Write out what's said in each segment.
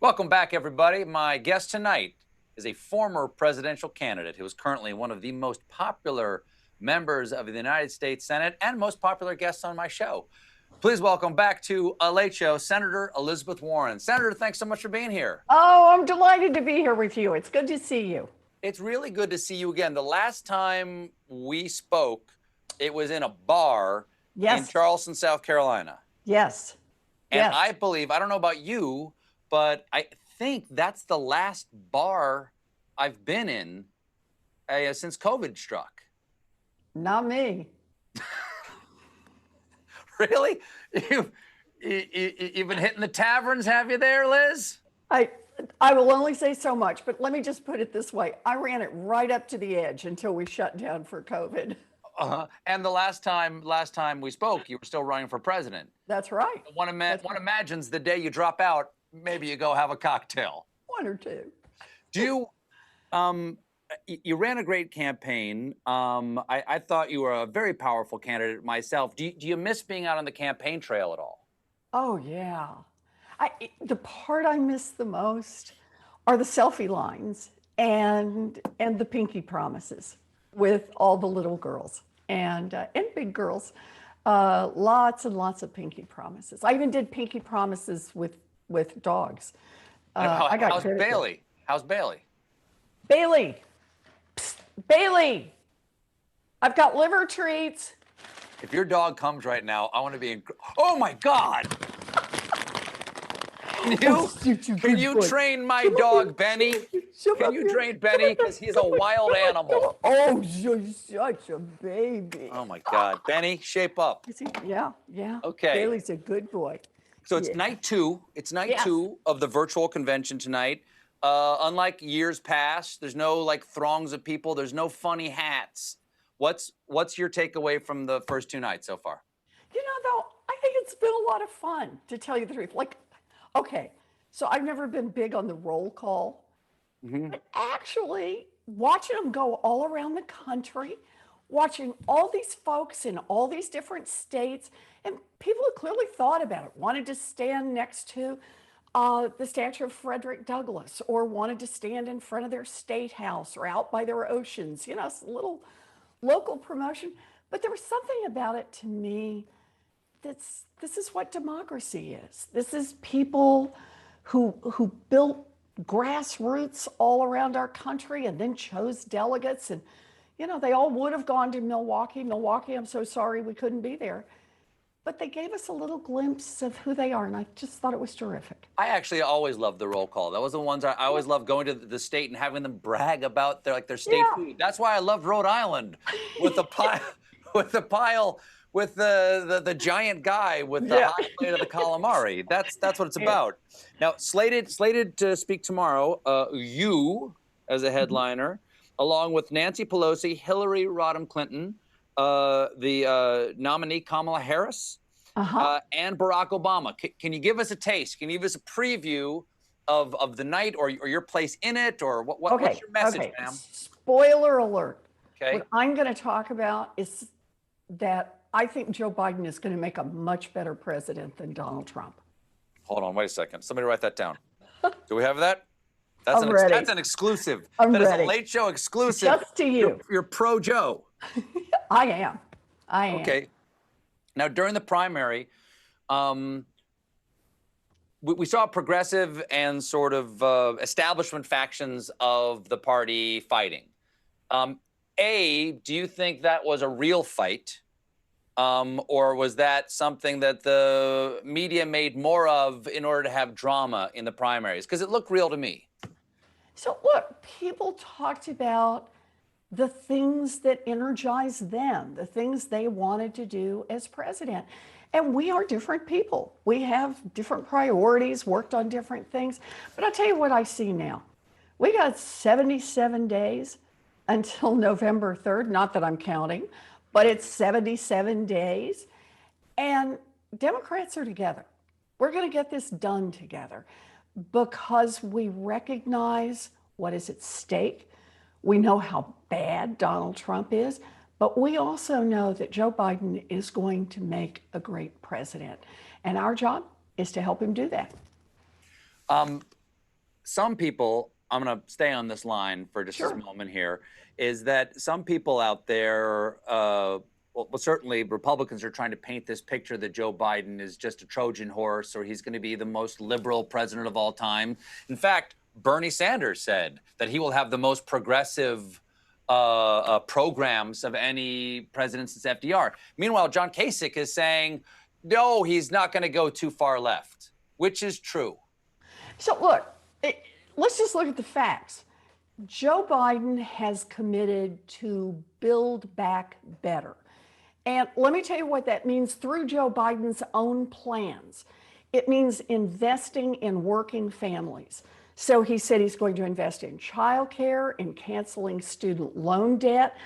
Welcome back, everybody. My guest tonight is a former presidential candidate who is currently one of the most popular members of the United States Senate and most popular guests on my show. Please welcome back to A Late Show, Senator Elizabeth Warren. Senator, thanks so much for being here. Oh, I'm delighted to be here with you. It's good to see you. It's really good to see you again. The last time we spoke, it was in a bar in Charleston, South Carolina. Yes. And I believe, I don't know about you, but I think that's the last bar I've been in since COVID struck. Not me. Really? You've been hitting the taverns, have you there, Liz? I will only say so much, but let me just put it this way. I ran it right up to the edge until we shut down for COVID. And the last time we spoke, you were still running for president. That's right. One imagines the day you drop out, maybe you go have a cocktail. One or two. Do you, you ran a great campaign. I thought you were a very powerful candidate myself. Do you miss being out on the campaign trail at all? Oh, yeah. The part I miss the most are the selfie lines and the pinky promises with all the little girls and big girls. Lots and lots of pinky promises. I even did pinky promises with dogs. How's Bailey? How's Bailey? Bailey, psst, Bailey, I've got liver treats. If your dog comes right now, I want to be in. Oh my God! Can you train my dog, Benny? Can you train Benny? Because he's a wild animal. Oh, you're such a baby. Oh my God, Benny, shape up. Yeah. Okay. Bailey's a good boy. So it's night two. It's night two of the virtual convention tonight. Unlike years past, there's no like throngs of people. There's no funny hats. What's your takeaway from the first two nights so far? You know, though, I think it's been a lot of fun, to tell you the truth. Like, okay, so I've never been big on the roll call, but actually watching them go all around the country, watching all these folks in all these different states, and people who clearly thought about it, wanted to stand next to the statue of Frederick Douglass, or wanted to stand in front of their state house or out by their oceans, you know, it's a little local promotion. But there was something about it to me this is what democracy is. This is people who built grassroots all around our country and then chose delegates. And, you know, they all would have gone to Milwaukee. Milwaukee, I'm so sorry we couldn't be there. But they gave us a little glimpse of who they are, and I just thought it was terrific. I actually always loved the roll call. That was the ones I always loved going to the state and having them brag about their state food. That's why I loved Rhode Island with the pile, with the giant guy with the hot plate of the calamari. That's what it's about. Now, slated to speak tomorrow, you as a headliner, along with Nancy Pelosi, Hillary Rodham Clinton, the nominee Kamala Harris, and Barack Obama. Can you give us a taste? Can you give us a preview of the night or your place in it, or what's your message, ma'am? Spoiler alert. Okay. What I'm going to talk about is that I think Joe Biden is going to make a much better president than Donald Trump. Hold on, wait a second. Somebody write that down. Do we have that? That's an exclusive. That is a Late Show exclusive. Just to you. You're pro Joe. I am. Okay. Now, during the primary, we saw progressive and sort of establishment factions of the party fighting. Do you think that was a real fight? Or was that something that the media made more of in order to have drama in the primaries? Because it looked real to me. So look, people talked about the things that energize them, the things they wanted to do as president. And we are different people. We have different priorities, worked on different things. But I'll tell you what I see now. We got 77 days until November 3rd. Not that I'm counting, but it's 77 days. And Democrats are together. We're going to get this done together because we recognize what is at stake. We know how bad Donald Trump is, but we also know that Joe Biden is going to make a great president. And our job is to help him do that. some people, I'm going to stay on this line for just Sure. a moment here, is that some people out there, well, certainly Republicans are trying to paint this picture that Joe Biden is just a Trojan horse or he's going to be the most liberal president of all time. In fact, Bernie Sanders said that he will have the most progressive programs of any president since FDR. Meanwhile, John Kasich is saying, no, he's not going to go too far left, which is true. So look, let's just look at the facts. Joe Biden has committed to build back better. And let me tell you what that means through Joe Biden's own plans. It means investing in working families. So he said he's going to invest in childcare, in canceling student loan debt,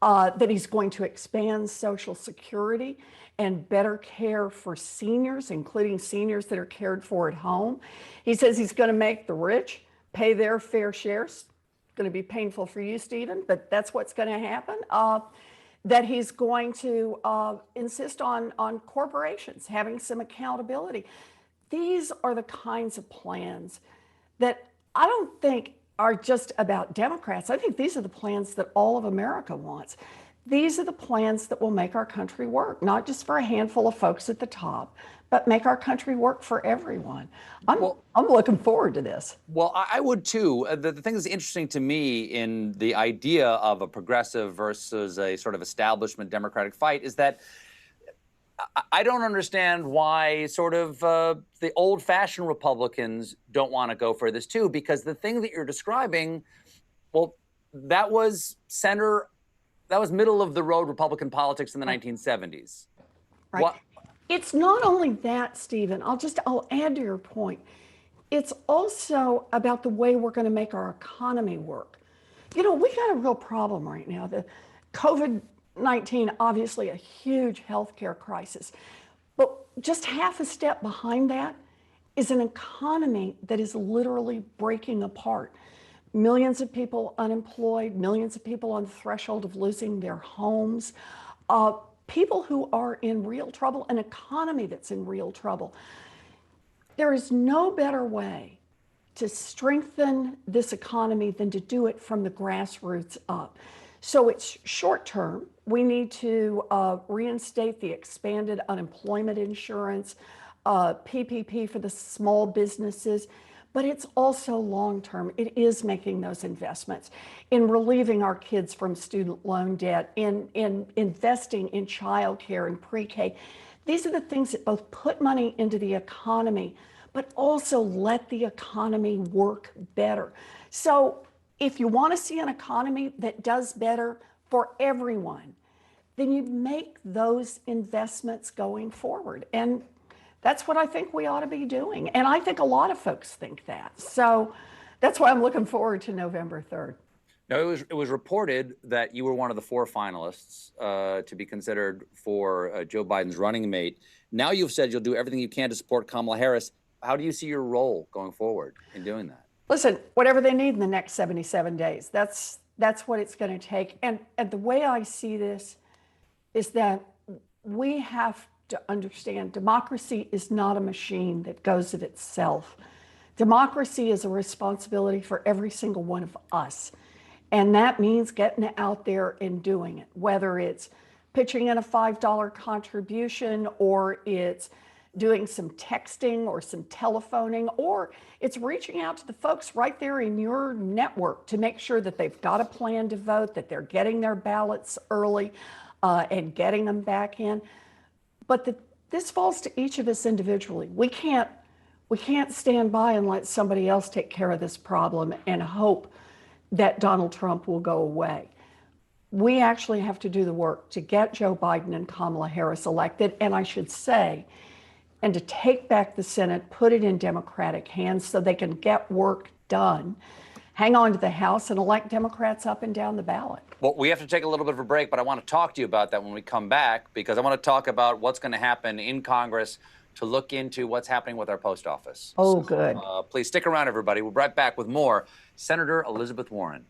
that he's going to expand Social Security and better care for seniors, including seniors that are cared for at home. He says he's going to make the rich pay their fair share. It's going to be painful for you, Stephen, but that's what's going to happen. That he's going to insist on corporations having some accountability. These are the kinds of plans that I don't think are just about Democrats. I think these are the plans that all of America wants. These are the plans that will make our country work, not just for a handful of folks at the top, but make our country work for everyone. I'm looking forward to this. Well, I would too. The thing that's interesting to me in the idea of a progressive versus a sort of establishment Democratic fight is that I don't understand why sort of the old-fashioned Republicans don't want to go for this too, because the thing that you're describing, well, that was middle of the road Republican politics in the 1970s. Right. What? It's not only that, Stephen, I'll add to your point. It's also about the way we're going to make our economy work. You know, we got a real problem right now. The COVID-19, obviously a huge healthcare crisis, but just half a step behind that is an economy that is literally breaking apart. Millions of people unemployed, millions of people on the threshold of losing their homes, people who are in real trouble, an economy that's in real trouble. There is no better way to strengthen this economy than to do it from the grassroots up. So it's short term. We need to reinstate the expanded unemployment insurance, PPP for the small businesses, but it's also long term. It is making those investments in relieving our kids from student loan debt, in investing in childcare and pre-K. These are the things that both put money into the economy, but also let the economy work better. So if you want to see an economy that does better for everyone, then you make those investments going forward. And that's what I think we ought to be doing. And I think a lot of folks think that. So that's why I'm looking forward to November 3rd. Now, it was reported that you were one of the 4 finalists to be considered for Joe Biden's running mate. Now you've said you'll do everything you can to support Kamala Harris. How do you see your role going forward in doing that? Listen, whatever they need in the next 77 days, that's what it's going to take. And the way I see this is that we have to understand democracy is not a machine that goes of itself. Democracy is a responsibility for every single one of us. And that means getting out there and doing it, whether it's pitching in a $5 contribution, or it's doing some texting or some telephoning, or it's reaching out to the folks right there in your network to make sure that they've got a plan to vote, that they're getting their ballots early and getting them back in. But this falls to each of us individually. We can't stand by and let somebody else take care of this problem and hope that Donald Trump will go away. We actually have to do the work to get Joe Biden and Kamala Harris elected, and I should say, and to take back the Senate, put it in Democratic hands so they can get work done, hang on to the House, and elect Democrats up and down the ballot. Well, we have to take a little bit of a break, but I want to talk to you about that when we come back, because I want to talk about what's going to happen in Congress to look into what's happening with our post office. Oh, good. Please stick around, everybody. We'll be right back with more. Senator Elizabeth Warren.